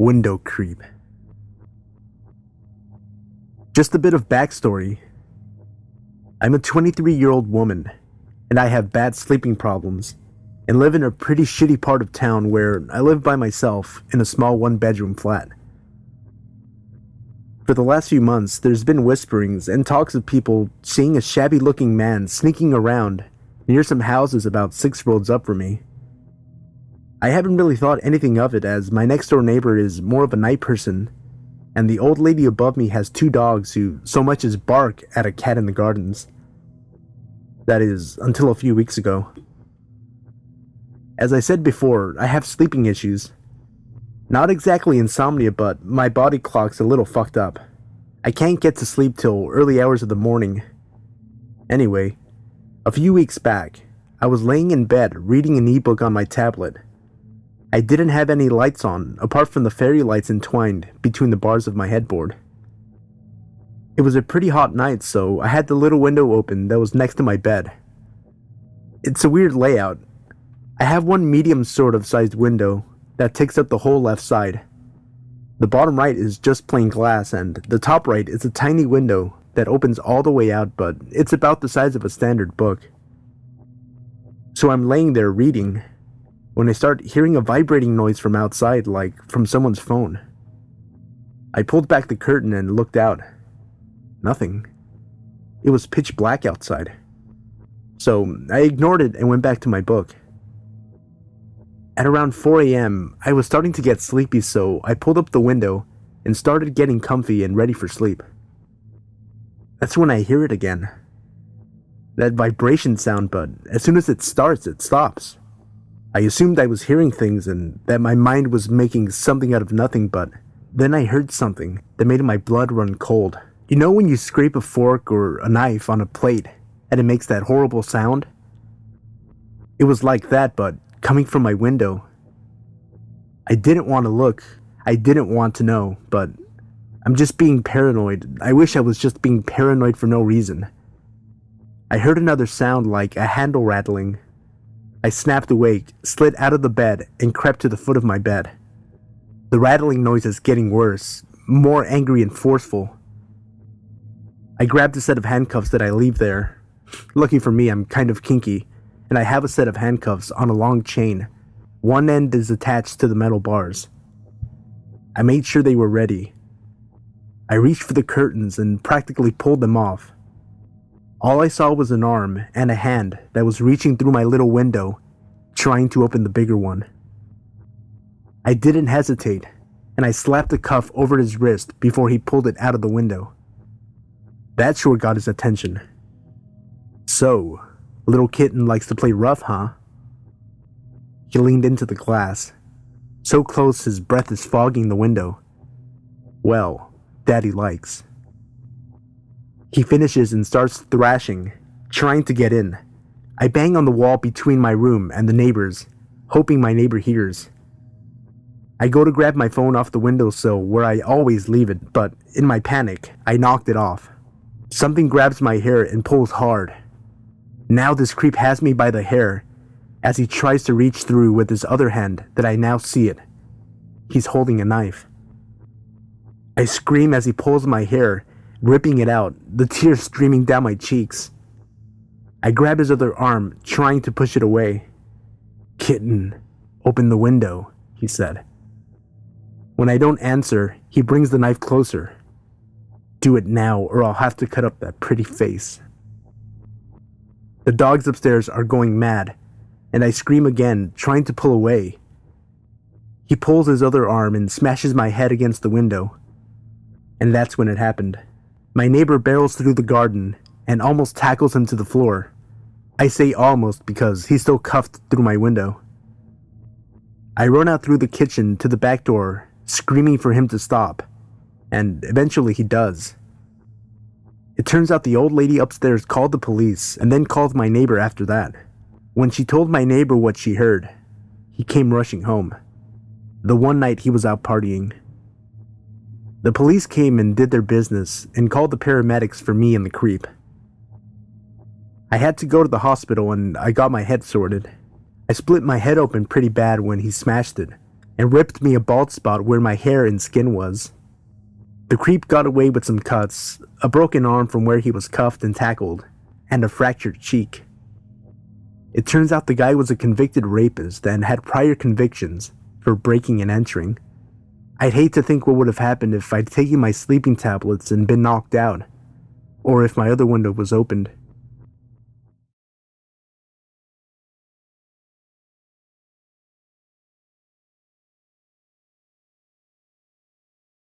Window creep. Just a bit of backstory. I'm a 23-year-old woman, and I have bad sleeping problems, and live in a pretty shitty part of town where I live by myself in a small one-bedroom flat. For the last few months, there's been whisperings and talks of people seeing a shabby-looking man sneaking around near some houses about 6 roads up from me. I haven't really thought anything of it, as my next-door neighbor is more of a night person, and the old lady above me has 2 dogs who so much as bark at a cat in the gardens. That is, until a few weeks ago. As I said before, I have sleeping issues. Not exactly insomnia, but my body clock's a little fucked up. I can't get to sleep till early hours of the morning. Anyway, a few weeks back, I was laying in bed reading an ebook on my tablet. I didn't have any lights on, apart from the fairy lights entwined between the bars of my headboard. It was a pretty hot night, so I had the little window open that was next to my bed. It's a weird layout. I have one medium sort of sized window that takes up the whole left side. The bottom right is just plain glass, and the top right is a tiny window that opens all the way out, but it's about the size of a standard book. So I'm laying there reading when I start hearing a vibrating noise from outside, like from someone's phone. I pulled back the curtain and looked out. Nothing. It was pitch black outside. So I ignored it and went back to my book. At around 4 a.m., I was starting to get sleepy, so I pulled up the window and started getting comfy and ready for sleep. That's when I hear it again. That vibration sound, but as soon as it starts, it stops. I assumed I was hearing things and that my mind was making something out of nothing, but then I heard something that made my blood run cold. You know when you scrape a fork or a knife on a plate and it makes that horrible sound? It was like that, but coming from my window. I didn't want to look. I didn't want to know, but I'm just being paranoid. I wish I was just being paranoid for no reason. I heard another sound like a handle rattling. I snapped awake, slid out of the bed, and crept to the foot of my bed. The rattling noise is getting worse, more angry and forceful. I grabbed a set of handcuffs that I leave there. Lucky for me, I'm kind of kinky, and I have a set of handcuffs on a long chain. One end is attached to the metal bars. I made sure they were ready. I reached for the curtains and practically pulled them off. All I saw was an arm and a hand that was reaching through my little window, trying to open the bigger one. I didn't hesitate, and I slapped the cuff over his wrist before he pulled it out of the window. That sure got his attention. So, little kitten likes to play rough, huh? He leaned into the glass, so close his breath is fogging the window. Well, Daddy likes. He finishes and starts thrashing, trying to get in. I bang on the wall between my room and the neighbor's, hoping my neighbor hears. I go to grab my phone off the windowsill where I always leave it, but in my panic, I knocked it off. Something grabs my hair and pulls hard. Now this creep has me by the hair as he tries to reach through with his other hand that I now see it. He's holding a knife. I scream as he pulls my hair, ripping it out, the tears streaming down my cheeks. I grab his other arm, trying to push it away. "Kitten, open the window," he said. When I don't answer, he brings the knife closer. "Do it now, or I'll have to cut up that pretty face." The dogs upstairs are going mad, and I scream again, trying to pull away. He pulls his other arm and smashes my head against the window. And that's when it happened. My neighbor barrels through the garden and almost tackles him to the floor. I say almost because he's still cuffed through my window. I run out through the kitchen to the back door, screaming for him to stop, and eventually he does. It turns out the old lady upstairs called the police and then called my neighbor after that. When she told my neighbor what she heard, he came rushing home. The one night he was out partying. The police came and did their business and called the paramedics for me and the creep. I had to go to the hospital and I got my head sorted. I split my head open pretty bad when he smashed it, and ripped me a bald spot where my hair and skin was. The creep got away with some cuts, a broken arm from where he was cuffed and tackled, and a fractured cheek. It turns out the guy was a convicted rapist and had prior convictions for breaking and entering. I'd hate to think what would have happened if I'd taken my sleeping tablets and been knocked out, or if my other window was opened.